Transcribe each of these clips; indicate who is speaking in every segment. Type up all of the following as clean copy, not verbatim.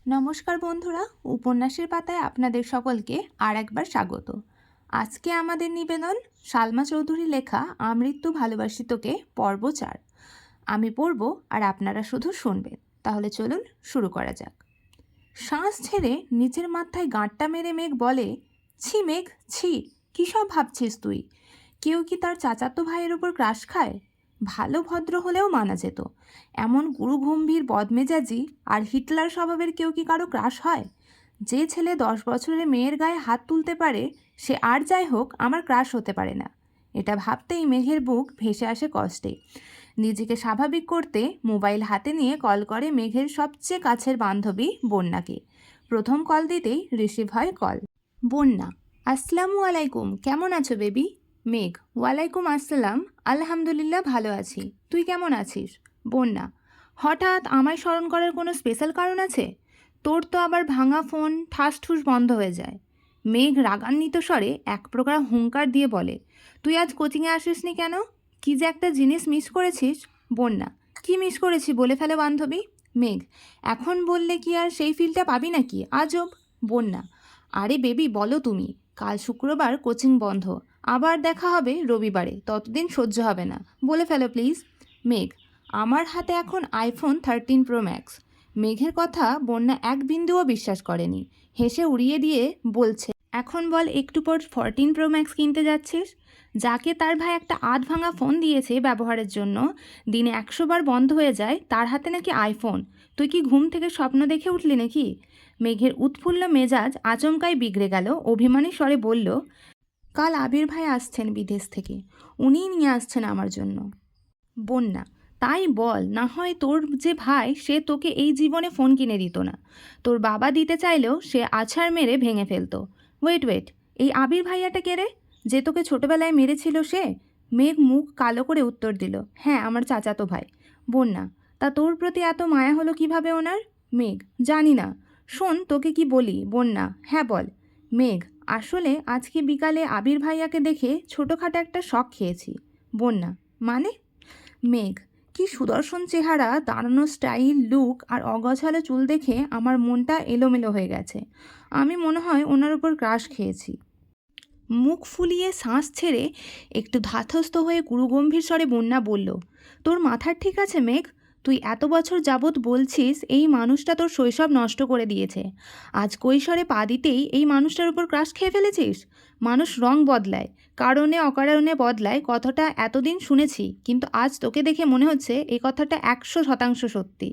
Speaker 1: নমস্কার বন্ধুরা, উপন্যাসের পাতায় আপনাদের সকলকে আর একবার স্বাগত। আজকে আমাদের নিবেদন সালমা চৌধুরী লেখা আমৃত্যু ভালোবাসি তোকে পর্ব 4। আমি পড়ব আর আপনারা শুধু শুনবেন। তাহলে চলুন শুরু করা যাক। শ্বাস ছেড়ে নিচের মাথায় গাঁটটা মেরে মেঘ বলে, ছি মেঘ ছি, কী সব ভাবছিস তুই? কেউ কি তার চাচাতো ভাইয়ের ওপর ক্রাশ খায়? ভালো ভদ্র হলেও মানা যেত, এমন গুরুগম্ভীর বদমেজাজি আর হিটলার স্বভাবের কেউ কি কারো ক্রাশ হয়? যে ছেলে 10 বছরের মেয়ের গায়ে হাত তুলতে পারে সে আর যাই হোক আমার ক্রাশ হতে পারে না। এটা ভাবতেই মেঘের বুক ভেসে আসে কষ্টে। নিজেকে স্বাভাবিক করতে মোবাইল হাতে নিয়ে কল করে মেঘের সবচেয়ে কাছের বান্ধবী বন্যাকে। প্রথম কল দিতেই রিসিভ হয় কল। বন্যা: আসসালামু আলাইকুম, কেমন আছো বেবি? মেঘ: ওয়ালাইকুম আসসালাম, আলহামদুলিল্লাহ ভালো আছি, তুই কেমন আছিস? বন্যা: হঠাৎ আমায় স্মরণ করার কোনো স্পেশাল কারণ আছে? তোর তো আবার ভাঙা ফোন ঠাস ঠুস বন্ধ হয়ে যায়। মেঘ রাগান্বিত স্বরে এক প্রকার হুঙ্কার দিয়ে বলে, তুই আজ কোচিংয়ে আসিসনি কেন? কি যে একটা জিনিস মিস করেছিস। বন্যা: কি মিস করেছি বলে ফেলে বান্ধবী। মেঘ: এখন বললে কি আর সেই ফিলটা পাবি নাকি, আজব। বন্যা: আরে বেবি বলো তুমি, কাল শুক্রবার কোচিং বন্ধ, আবার দেখা হবে রবিবারে, ততদিন সহ্য হবে না, বলে ফেলো প্লিজ। মেঘ: আমার হাতে এখন আইফোন 13 প্রো ম্যাক্স। মেঘের কথা বন্যা এক বিন্দুও বিশ্বাস করেনি, হেসে উড়িয়ে দিয়ে বলছে, এখন বল একটু পর 14 প্রো ম্যাক্স কিনতে যাচ্ছিস? যাকে তার ভাই একটা আধ ভাঙা ফোন দিয়েছে ব্যবহারের জন্য, দিনে 100 বার বন্ধ হয়ে যায়, তার হাতে নাকি আইফোন। তুই কি ঘুম থেকে স্বপ্ন দেখে উঠলি নাকি? মেঘের উৎফুল্ল মেজাজ আচমকাই বিগড়ে গেল। অভিমানী স্বরে বলল, কাল আবির ভাই আসছেন বিদেশ থেকে, উনিই নিয়ে আসছেন আমার জন্য। বন্যা: তাই বল, না হয় তোর যে ভাই সে তোকে এই জীবনে ফোন কিনে দিত না, তোর বাবা দিতে চাইলেও সে আছাড় মেরে ভেঙে ফেলতো। ওয়েট, এই আবির ভাইয়াটা কে রে, যে তোকে ছোটবেলায় মেরেছিল সে? মেঘ মুখ কালো করে উত্তর দিল, হ্যাঁ আমার চাচাতো ভাই। বন্যা: তা তোর প্রতি এত মায়া হলো কিভাবে ওনার? মেঘ: জানি না, শোন তোকে কি বলি। বন্যা: হ্যাঁ বল। মেঘ: আসলে আজকে বিকালে আবির ভাইয়াকে দেখে ছোটোখাটো একটা শক খেয়েছি। বন্যা: মানে? মেঘ: কি সুদর্শন চেহারা, দাঁড়ানো স্টাইল, লুক আর অগোছালো চুল দেখে আমার মনটা এলোমেলো হয়ে গেছে। আমি মনে হয় ওনার উপর ক্রাশ খেয়েছি। মুখ ফুলিয়ে শ্বাস ছেড়ে একটু ধাতস্থ হয়ে গুরুগম্ভীর স্বরে বন্যা বলল, তোর মাথার ঠিক আছে মেঘ? তুই এত বছর যাবৎ বলছিস এই মানুষটা তোর শৈশব নষ্ট করে দিয়েছে, আজ কৈশোরে পা দিতেই এই মানুষটার উপর ক্রাশ খেয়ে ফেলেছিস? মানুষ রং বদলায়, কারণে অকারণে বদলায়, কথাটা এতদিন শুনেছি, কিন্তু আজ তোকে দেখে মনে হচ্ছে এই কথাটা 100% সত্যি।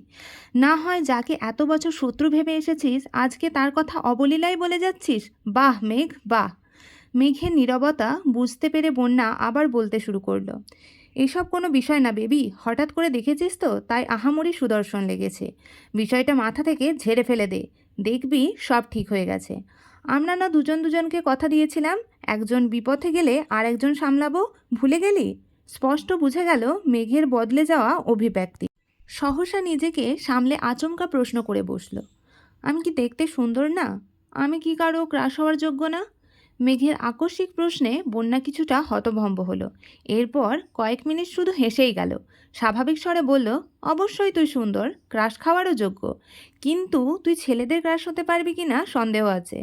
Speaker 1: না হয় যাকে এত বছর শত্রু ভেবে এসেছিস আজকে তার কথা অবলীলায় বলে যাচ্ছিস। বাহ মেঘ বাহ। মেঘের নীরবতা বুঝতে পেরে বন্যা আবার বলতে শুরু করলো, এসব কোনো বিষয় না বেবি, হঠাৎ করে দেখেছিস তো তাই আহামরি সুদর্শন লেগেছে। বিষয়টা মাথা থেকে ঝেড়ে ফেলে দে, দেখবি সব ঠিক হয়ে গেছে। আমরা না দুজন দুজনকে কথা দিয়েছিলাম, একজন বিপথে গেলে আর একজন সামলাবো, ভুলে গেলি? স্পষ্ট বুঝে গেল মেঘের বদলে যাওয়া অভিব্যক্তি। সহসা নিজেকে সামলে আচমকা প্রশ্ন করে বসল, আমি কি দেখতে সুন্দর না? আমি কি কারো ক্রাশ হওয়ার যোগ্য না? মেঘের আকস্মিক প্রশ্নে বন্যা কিছুটা হতভম্ব হলো। এরপর কয়েক মিনিট শুধু হেসেই গেল। স্বাভাবিক স্বরে বলল, অবশ্যই তুই সুন্দর, ক্রাশ খাওয়ারও যোগ্য, কিন্তু তুই ছেলেদের ক্রাশ হতে পারবি কি না সন্দেহ আছে।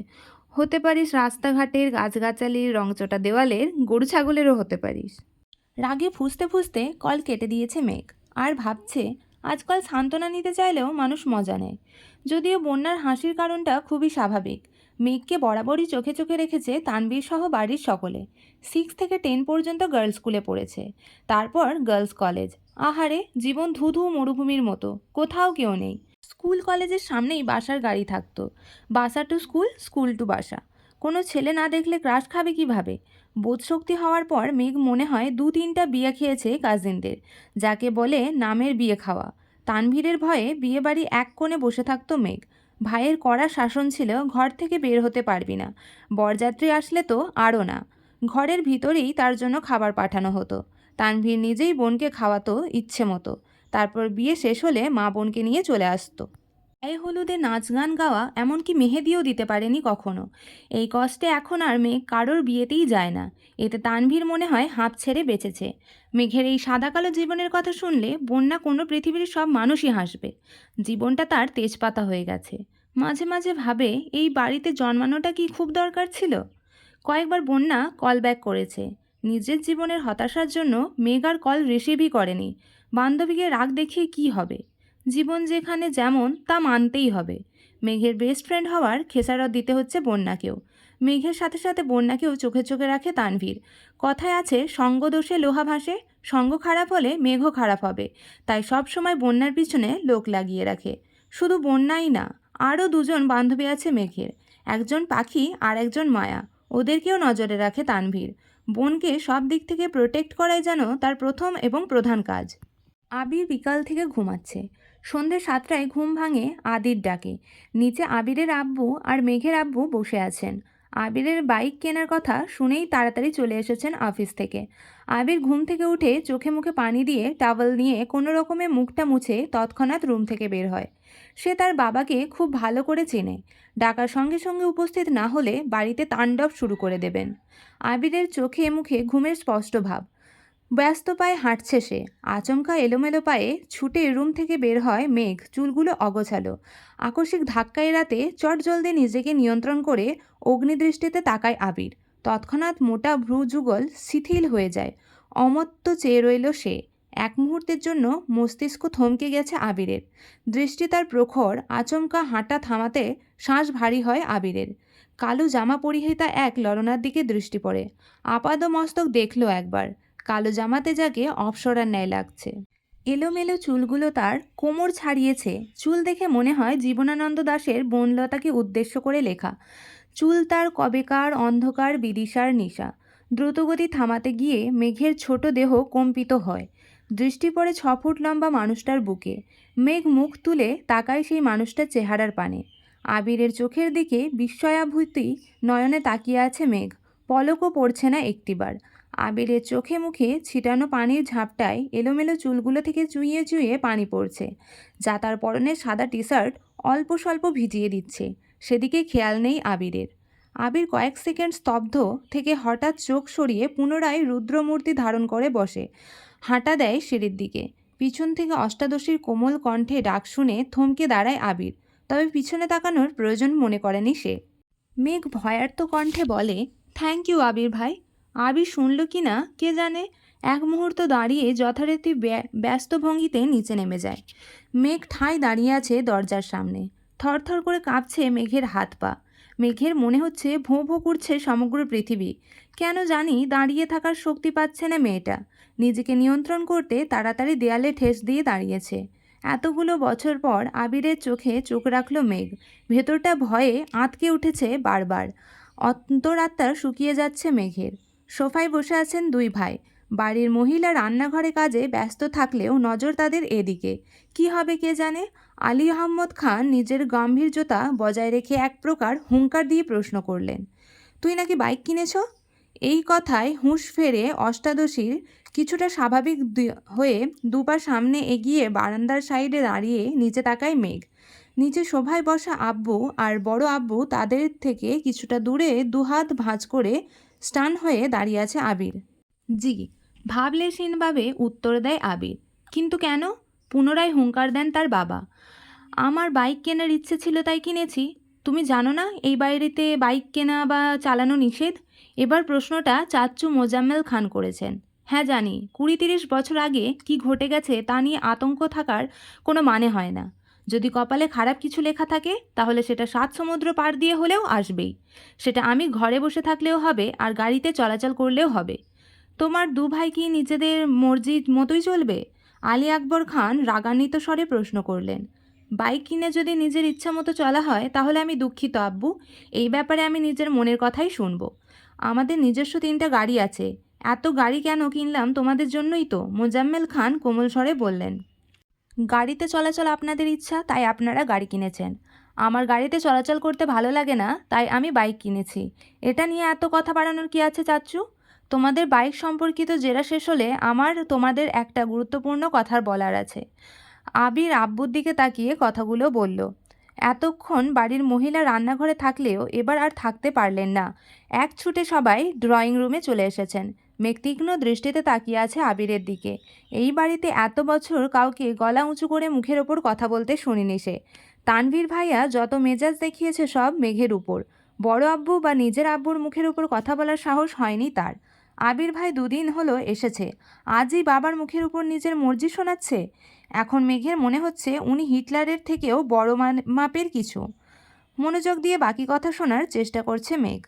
Speaker 1: হতে পারিস রাস্তাঘাটের গাছগাছালির রংচটা দেওয়ালের গরু ছাগলেরও হতে পারিস। রাগে ফুঁসতে ফুঁসতে কল কেটে দিয়েছে মেঘ। আর ভাবছে, আজকাল সান্ত্বনা নিতে চাইলেও মানুষ মজা নেয়। যদিও বন্যার হাসির কারণটা খুবই স্বাভাবিক। মেঘকে বরাবরই চোখে চোখে রেখেছে তানবীর সহ বাড়ির সকলে। 6 থেকে 10 পর্যন্ত গার্লস স্কুলে পড়েছে, তারপর গার্লস কলেজ। আহারে, জীবন ধুধু মরুভূমির মতো, কোথাও কেউ নেই। স্কুল কলেজের সামনেই বাসার গাড়ি থাকতো, বাসা টু স্কুল, স্কুল টু বাসা। কোনো ছেলে না দেখলে ক্রাশ খাবে কিভাবে? বোধশক্তি হওয়ার পর মেঘ মনে হয় 2-3টা বিয়ে খেয়েছে কাজিনদের, যাকে বলে নামের বিয়ে খাওয়া। তানভীরের ভয়ে বিয়েবাড়ি এক কোণে বসে থাকতো মেঘ। ভাইয়ের কড়া শাসন ছিল, ঘর থেকে বের হতে পারবি না, বরযাত্রী আসলে তো আরও না। ঘরের ভিতরেই তার জন্য খাবার পাঠানো হতো, তানভীর নিজেই বোনকে খাওয়াতো ইচ্ছে মতো। তারপর বিয়ে শেষ হলে মা বোনকে নিয়ে চলে আসতো। গায়ে হলুদে নাচ গান গাওয়া, এমনকি মেহেদিও দিতে পারেনি কখনো। এই কষ্টে এখন আর মেঘ কারোর বিয়েতেই যায় না। এতে তানভীর মনে হয় হাঁপ ছেড়ে বেঁচেছে। মেঘের এই সাদা কালো জীবনের কথা শুনলে বন্যা কোনো পৃথিবীর সব মানুষই হাসবে। জীবনটা তার তেজপাতা হয়ে গেছে। মাঝে মাঝে ভাবে এই বাড়িতে জন্মানোটা কি খুব দরকার ছিল। কয়েকবার বন্যা কল ব্যাক করেছে। নিজের জীবনের হতাশার জন্য মেঘ আর কল রিসিভই করেনি। বান্ধবীকে রাগ দেখিয়ে কি হবে? জীবন যেখানে যেমন তা মানতেই হবে। মেঘের বেস্ট ফ্রেন্ড হওয়ার খেসারত দিতে হচ্ছে বন্যাকেও। মেঘের সাথে সাথে বন্যাকেও চোখে চোখে রাখে তানভীর। কথায় আছে, সঙ্গ দোষে লোহা ভাসে। সঙ্গ খারাপ হলে মেঘও খারাপ হবে। তাই সব সময় বন্যার পিছনে লোক লাগিয়ে রাখে। শুধু বন্যাই না, আরও দুজন বান্ধবী আছে মেঘের। একজন পাখি আর একজন মায়া। ওদেরকেও নজরে রাখে তানভীর। বোনকে সব দিক থেকে প্রোটেক্ট করাই যেন তার প্রথম এবং প্রধান কাজ। আবির বিকাল থেকে ঘুমাচ্ছে। সন্ধে 7টায় ঘুম ভাঙে আদির ডাকে। নিচে আবিরের আব্বু আর মেঘের আব্বু বসে আছেন। আবিরের বাইক কেনার কথা শুনেই তাড়াতাড়ি চলে এসেছেন অফিস থেকে। আবির ঘুম থেকে উঠে চোখে মুখে পানি দিয়ে টাওয়েল নিয়ে কোনো রকমে মুখটা মুছে তৎক্ষণাৎ রুম থেকে বের হয়। সে তার বাবাকে খুব ভালো করে চেনে। ডাকার সঙ্গে সঙ্গে উপস্থিত না হলে বাড়িতে তাণ্ডব শুরু করে দেবেন। আবিরের চোখে মুখে ঘুমের স্পষ্ট ভাব। ব্যস্ত পায়ে হাঁটছে সে। আচমকা এলোমেলো পায়ে ছুটে রুম থেকে বের হয় মেঘ, চুলগুলো অগোছালো। আকস্মিক ধাক্কা এড়াতে চটজলদি নিজেকে নিয়ন্ত্রণ করে অগ্নিদৃষ্টিতে তাকায় আবির। তৎক্ষণাৎ মোটা ভ্রু যুগল শিথিল হয়ে যায়। অমত্ত চেয়ে রইল সে। এক মুহূর্তের জন্য মস্তিষ্ক থমকে গেছে আবিরের। দৃষ্টি তার প্রখর। আচমকা হাঁটা থামাতে শ্বাস ভারী হয় আবিরের। কালো জামা পরিহিতা এক ললনার দিকে দৃষ্টি পড়ে। আপাদমস্তক দেখল একবার। কালো জামাতে যাকে অপসরার ন্যায় লাগছে। এলোমেলো চুলগুলো তার কোমর ছাড়িয়েছে। চুল দেখে মনে হয় জীবনানন্দ দাশের বনলতাকে উদ্দেশ্য করে লেখা। চুল তার কবেকার অন্ধকার বিদিশার নিশা। দ্রুতগতি থামাতে গিয়ে মেঘের ছোট দেহ কম্পিত হয়। দৃষ্টি পড়ে 6 ফুট লম্বা মানুষটার বুকে। মেঘ মুখ তুলে তাকায় সেই মানুষটার চেহারার পানে। আবিরের চোখের দিকে বিস্ময়াভূতি নয়নে তাকিয়ে আছে মেঘ। পলকও পড়ছে না একটিবার। আবিরের চোখে মুখে ছিটানো পানির ঝাপটায় এলোমেলো চুলগুলো থেকে চুইয়ে চুইয়ে পানি পড়ছে, যা তার পরনের সাদা টি শার্ট অল্প স্বল্প ভিজিয়ে দিচ্ছে। সেদিকে খেয়াল নেই আবিরের। আবির কয়েক সেকেন্ড স্তব্ধ থেকে হঠাৎ চোখ সরিয়ে পুনরায় রুদ্রমূর্তি ধারণ করে বসে। হাঁটা দেয় সিঁড়ির দিকে। পিছন থেকে অষ্টাদশীর কোমল কণ্ঠে ডাক শুনে থমকে দাঁড়ায় আবির। তবে পিছনে তাকানোর প্রয়োজন মনে করেনি সে। মেঘ ভয়ার্ত কণ্ঠে বলে, থ্যাংক ইউ আবির ভাই। আবির শুনল কি না কে জানে। এক মুহূর্ত দাঁড়িয়ে যথারীতি ব্যস্ত ভঙ্গিতে নিচে নেমে যায়। মেঘ ঠাঁই দাঁড়িয়ে আছে দরজার সামনে। থরথর করে কাঁপছে মেঘের হাত পা। মেঘের মনে হচ্ছে ভোঁ ভোঁ করছে সমগ্র পৃথিবী। কেন জানি দাঁড়িয়ে থাকার শক্তি পাচ্ছে না মেয়েটা। নিজেকে নিয়ন্ত্রণ করতে তাড়াতাড়ি দেয়ালে ঠেস দিয়ে দাঁড়িয়েছে। এতগুলো বছর পর আবিরের চোখে চোখ রাখল মেঘ। ভেতরটা ভয়ে আঁতকে উঠেছে বারবার। অন্তরাত্মা শুকিয়ে যাচ্ছে মেঘের। সোফায় বসে আছেন দুই ভাই। বাড়ির মহিলা রান্নাঘরে কাজে ব্যস্ত থাকলেও নজর তাদের এদিকে। কি হবে কে জানে। আলী আহম্মদ খান নিজের গাম্ভীর্যতা বজায় রেখে এক প্রকার হুঙ্কার দিয়ে প্রশ্ন করলেন, তুই নাকি বাইক কিনেছ? এই কথায় হুঁশ ফেরে অষ্টাদশীর কিছুটা স্বাভাবিক হয়ে দুপা সামনে এগিয়ে বারান্দার সাইডে দাঁড়িয়ে নিচে তাকায় মেঘ। নিচে শোভায় বসা আব্বু আর বড় আব্বু তাদের থেকে কিছুটা দূরে দুহাত ভাঁজ করে স্টান হয়ে দাঁড়িয়ে আছে আবির। জি, ভাবলেশীনভাবে উত্তর দেয় আবির। কিন্তু কেন? পুনরায় হুঙ্কার দেন তার বাবা। আমার বাইক কেনার ইচ্ছে ছিল তাই কিনেছি। তুমি জানো না এই বাড়িতে বাইক কেনা বা চালানো নিষেধ? এবার প্রশ্নটা চাচ্চু মোজাম্মেল খান করেছেন। হ্যাঁ জানি, 20-30 বছর আগে কি ঘটে গেছে তা নিয়ে আতঙ্ক থাকার কোনো মানে হয় না। যদি কপালে খারাপ কিছু লেখা থাকে তাহলে সেটা 7 সমুদ্র পার দিয়ে হলেও আসবেই। সেটা আমি ঘরে বসে থাকলেও হবে আর গাড়িতে চলাচল করলেও হবে। তোমার দু ভাই কি নিজেদের মর্জির মতোই চলবে? আলী আকবর খান রাগান্বিত স্বরে প্রশ্ন করলেন। বাইক কিনে যদি নিজের ইচ্ছা মতো চলা হয় তাহলে আমি দুঃখিত আব্বু। এই ব্যাপারে আমি নিজের মনের কথাই শুনবো। আমাদের নিজস্ব 3টা গাড়ি আছে। এত গাড়ি কেন কিনলাম তোমাদের জন্যই তো, মোজাম্মেল খান কোমল স্বরে বললেন। গাড়িতে চলাচল আপনাদের ইচ্ছা, তাই আপনারা গাড়ি কিনেছেন। আমার গাড়িতে চলাচল করতে ভালো লাগে না, তাই আমি বাইক কিনেছি। এটা নিয়ে এত কথা বাড়ানোর কি আছে চাচ্চু? তোমাদের বাইক সম্পর্কিত জেরা শেষ হলে আমার তোমাদের একটা গুরুত্বপূর্ণ কথা বলার আছে। আবির আব্বুর দিকে তাকিয়ে কথাগুলো বলল। এতক্ষণ বাড়ির মহিলা রান্নাঘরে থাকলেও এবার আর থাকতে পারলেন না। এক ছুটে সবাই ড্রয়িং রুমে চলে এসেছেন। মেঘ তীক্ষ্ণ দৃষ্টিতে তাকিয়ে আছে আবিরের দিকে। এই বাড়িতে এত বছর কাউকে গলা উঁচু করে মুখের ওপর কথা বলতে শুনিনি সে। তানভীর ভাইয়া যত মেজাজ দেখিয়েছে সব মেঘের উপর। বড় আব্বু বা নিজের আব্বুর মুখের উপর কথা বলার সাহস হয়নি তার। আবির ভাই 2 দিন হলো এসেছে, আজই বাবার মুখের উপর নিজের মর্জি শোনাচ্ছে। এখন মেঘের মনে হচ্ছে উনি হিটলারের থেকেও বড় মাপের কিছু। মনোযোগ দিয়ে বাকি কথা শোনার চেষ্টা করছে মেঘ।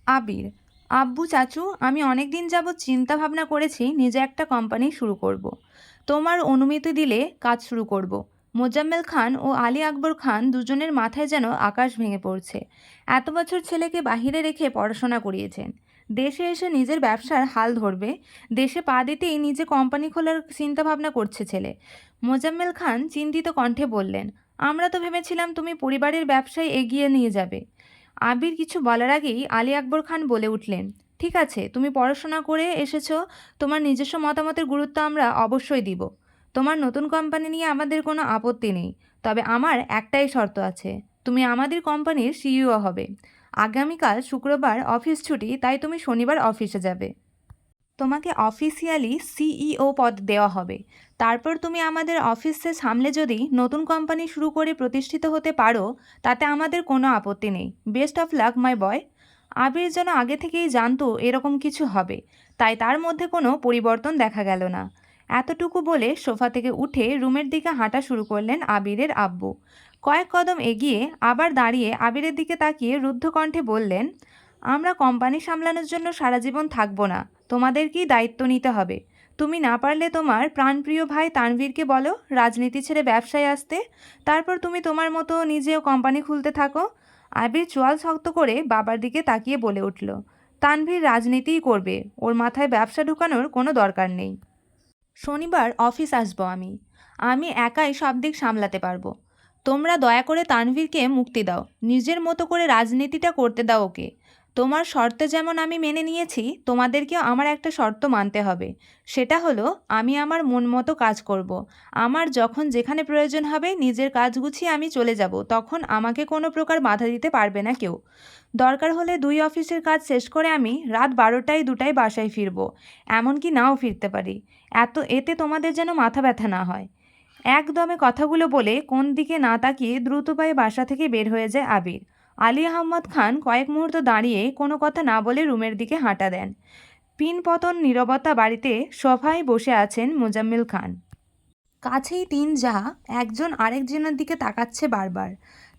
Speaker 1: আবির: আব্বু চাচু, আমি অনেক দিন যাবৎ চিন্তা ভাবনা করেছি নিজে একটা কোম্পানি শুরু করব। তোমার অনুমতি দিলে কাজ শুরু করব। মোজাম্মেল খান ও আলী আকবর খান দুজনের মাথায় যেন আকাশ ভেঙে পড়ছে। এত বছর ছেলেকে বাহিরে রেখে পড়াশোনা করিয়েছেন, দেশে এসে নিজের ব্যবসার হাল ধরবে। দেশে পা দিতেই নিজে কোম্পানি খোলার চিন্তা ভাবনা করছে ছেলে। মোজাম্মেল খান চিন্তিত কণ্ঠে বললেন, আমরা তো ভেবেছিলাম তুমি পরিবারের ব্যবসায় এগিয়ে নিয়ে যাবে। আবির কিছু বলার আগেই আলী আকবর খান বলে উঠলেন, ঠিক আছে, তুমি পড়াশোনা করে এসেছো, তোমার নিজস্ব মতামতের গুরুত্ব আমরা অবশ্যই দিব। তোমার নতুন কোম্পানি নিয়ে আমাদের কোনো আপত্তি নেই, তবে আমার একটাই শর্ত আছে, তুমি আমাদের কোম্পানির সিইও হবে। আগামীকাল শুক্রবার অফিস ছুটি, তাই তুমি শনিবার অফিসে যাবে। তোমাকে অফিসিয়ালি সিইও পদ দেওয়া হবে। তারপর তুমি আমাদের অফিসে সামলে যদি নতুন কোম্পানি শুরু করে প্রতিষ্ঠিত হতে পারো, তাতে আমাদের কোনো আপত্তি নেই। বেস্ট অফ লাক মাই বয়। আবির যেন আগে থেকেই জানতো এরকম কিছু হবে, তাই তার মধ্যে কোনো পরিবর্তন দেখা গেল না। এতটুকু বলে সোফা থেকে উঠে রুমের দিকে হাঁটা শুরু করলেন আবিরের আব্বু। কয়েক কদম এগিয়ে আবার দাঁড়িয়ে আবিরের দিকে তাকিয়ে রুদ্ধ কণ্ঠে বললেন, আমরা কোম্পানি সামলানোর জন্য সারা জীবন থাকবো না, তোমাদেরকেই দায়িত্ব নিতে হবে। তুমি না পারলে তোমার প্রাণপ্রিয় ভাই তানভীরকে বলো রাজনীতি ছেড়ে ব্যবসায় আসতে, তারপর তুমি তোমার মতো নিজেও কোম্পানি খুলতে থাকো। আবির চোয়াল শক্ত করে বাবার দিকে তাকিয়ে বলে উঠল, তানভীর রাজনীতিই করবে, ওর মাথায় ব্যবসা ঢুকানোর কোনো দরকার নেই। শনিবার অফিস আসবো আমি, আমি একাই সব দিক সামলাতে পারবো। তোমরা দয়া করে তানভীরকে মুক্তি দাও, নিজের মতো করে রাজনীতিটা করতে দাও ওকে। তোমার শর্তে যেমন আমি মেনে নিয়েছি, তোমাদেরকেও আমার একটা শর্ত মানতে হবে। সেটা হলো, আমি আমার মন মতো কাজ করব। আমার যখন যেখানে প্রয়োজন হবে নিজের কাজ গুছিয়ে আমি চলে যাব, তখন আমাকে কোনো প্রকার বাধা দিতে পারবে না কেউ। দরকার হলে 2 অফিসের কাজ শেষ করে আমি রাত 12টায় 2টায় বাসায় ফিরব, এমনকি নাও ফিরতে পারি। এতে তোমাদের যেন মাথা ব্যথা না হয়। একদমে কথাগুলো বলে কোন দিকে না তাকিয়ে দ্রুত পায়ে বাসা থেকে বের হয়ে যায় আবির। আলী আহমদ খান কয়েক মুহূর্ত দাঁড়িয়ে কোনো কথা না বলে রুমের দিকে হাঁটা দেন। পিনপতন নীরবতা বাড়িতে সোফায় বসে আছেন মোজাম্মেল খান। কাছেই 3 জাহা একজন আরেকজনের দিকে তাকাচ্ছে বারবার।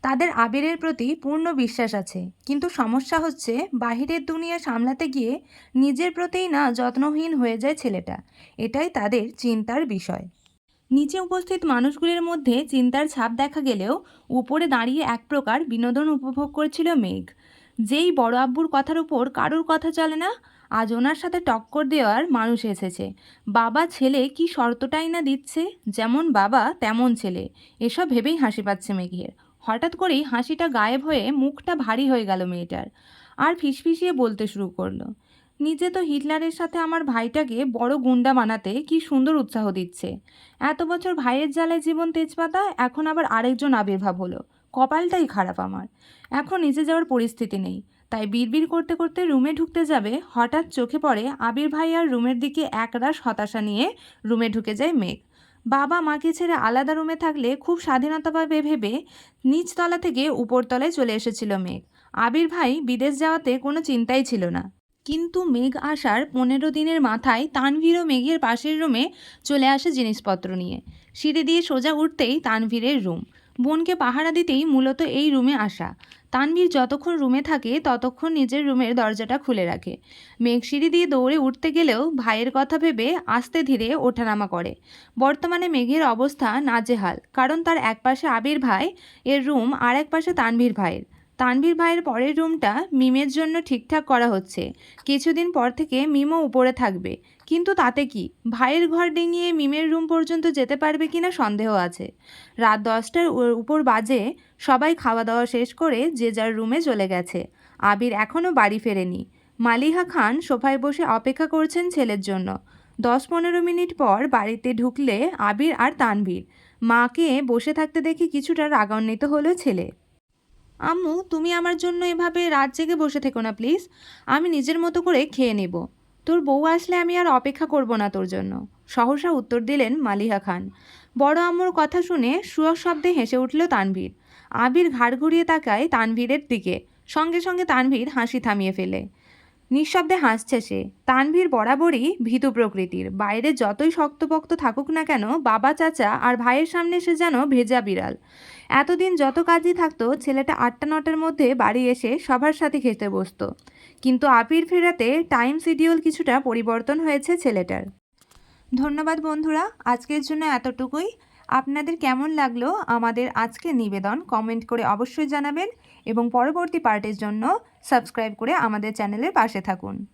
Speaker 1: তাদের আবিরের প্রতি পূর্ণ বিশ্বাস আছে, কিন্তু সমস্যা হচ্ছে বাহিরের দুনিয়া সামলাতে গিয়ে নিজের প্রতিই না যত্নহীন হয়ে যায় ছেলেটা। এটাই তাদের চিন্তার বিষয়। নিচে উপস্থিত মানুষগুলির মধ্যে চিন্তার ছাপ দেখা গেলেও উপরে দাঁড়িয়ে এক প্রকার বিনোদন উপভোগ করছিল মেঘ। যেই বড় আব্বুর কথার উপর কারোর কথা চলে না, আজ ওনার সাথে টক্কর দেওয়ার মানুষ এসেছে। বাবা ছেলে কি শর্তটাই না দিচ্ছে, যেমন বাবা তেমন ছেলে। এসব ভেবেই হাসি পাচ্ছে মেঘের। হঠাৎ করেই হাসিটা গায়েব হয়ে মুখটা ভারী হয়ে গেল মেয়েটার, আর ফিসফিসিয়ে বলতে শুরু করলো, নিজে তো হিটলারের সাথে আমার ভাইটাকে বড় গুন্ডা বানাতে কি সুন্দর উৎসাহ দিচ্ছে। এত বছর ভাইয়ের জ্বালায় জীবন তেজপাতা, এখন আবার আরেকজন আবির্ভাব হলো। কপালটাই খারাপ আমার। এখন নিচে যাওয়ার পরিস্থিতি নেই, তাই বিড়বিড় করতে করতে রুমে ঢুকতে যাবে, হঠাৎ চোখে পড়ে আবির ভাই আর রুমের দিকে একরাশ হতাশা নিয়ে রুমে ঢুকে যায় মেঘ। বাবা মাকে ছেড়ে আলাদা রুমে থাকলে খুব স্বাধীনতা পাবে ভেবে নিচতলা থেকে উপরতলায় চলে এসেছিল মেঘ। আবির ভাই বিদেশ যাওয়াতে কোনো চিন্তাই ছিল না, কিন্তু মেঘ আসার 15 দিনের মাথায় তানভীরও মেঘের পাশের রুমে চলে আসে জিনিসপত্র নিয়ে। সিঁড়ি দিয়ে সোজা উঠতেই তানভীরের রুম। বোনকে পাহারা দিতেই মূলত এই রুমে আসা। তানভীর যতক্ষণ রুমে থাকে ততক্ষণ নিজের রুমের দরজাটা খুলে রাখে। মেঘ সিঁড়ি দিয়ে দৌড়ে উঠতে গেলেও ভাইয়ের কথা ভেবে আস্তে ধীরে ওঠানামা করে। বর্তমানে মেঘের অবস্থা নাজেহাল, কারণ তার একপাশে আবির ভাই এর রুম আর এক পাশে তানভীর ভাইয়ের। তানভীর ভাইয়ের পরের রুমটা মিমের জন্য ঠিকঠাক করা হচ্ছে। কিছুদিন পর থেকে মিমও উপরে থাকবে, কিন্তু তাতে কি, ভাইয়ের ঘর ডিঙিয়ে মিমের রুম পর্যন্ত যেতে পারবে কিনা সন্দেহ আছে। রাত 10টার উপর বাজে, সবাই খাওয়া দাওয়া শেষ করে যে যার রুমে চলে গেছে। আবির এখনও বাড়ি ফেরেনি। মালিহা খান সোফায় বসে অপেক্ষা করছেন ছেলের জন্য। 10-15 মিনিট পর বাড়িতে ঢুকলে আবির আর তানভীর। মাকে বসে থাকতে দেখে কিছুটা রাগান্বিত হলো ছেলে। আম্মু, তুমি আমার জন্য এভাবে রাত জেগে বসে থেকো না প্লিজ, আমি নিজের মতো করে খেয়ে নেব। তোর বউ আসলে আমি আর অপেক্ষা করব না তোর জন্য, সহসা উত্তর দিলেন মালিহা খান। বড় আম্মুর কথা শুনে সুয়র শব্দে হেসে উঠল তানভীর। আবির ঘাড় ঘুরিয়ে তাকায় তানভীরের দিকে। সঙ্গে সঙ্গে তানভীর হাসি থামিয়ে ফেলে। নিঃশব্দে হাসছে সে। তানভীর বরাবরই ভীতু প্রকৃতির। বাইরে যতই শক্তপোক্ত থাকুক না কেন, বাবা, চাচা আর ভাইয়ের সামনে সে যেন ভেজা বিড়াল। এতদিন যত কাজই থাকতো, ছেলেটা 8টা-9টার মধ্যে বাড়ি এসে সবার সাথে খেতে বসতো। কিন্তু আবির ফেরাতে টাইম শিডিউল কিছুটা পরিবর্তন হয়েছে ছেলেটার। ধন্যবাদ বন্ধুরা, আজকের জন্য এতটুকুই। আপনাদের কেমন লাগলো আমাদের আজকের নিবেদন কমেন্ট করে অবশ্যই জানাবেন এবং পরবর্তী পার্টের জন্য সাবস্ক্রাইব করে আমাদের চ্যানেলের পাশে থাকুন।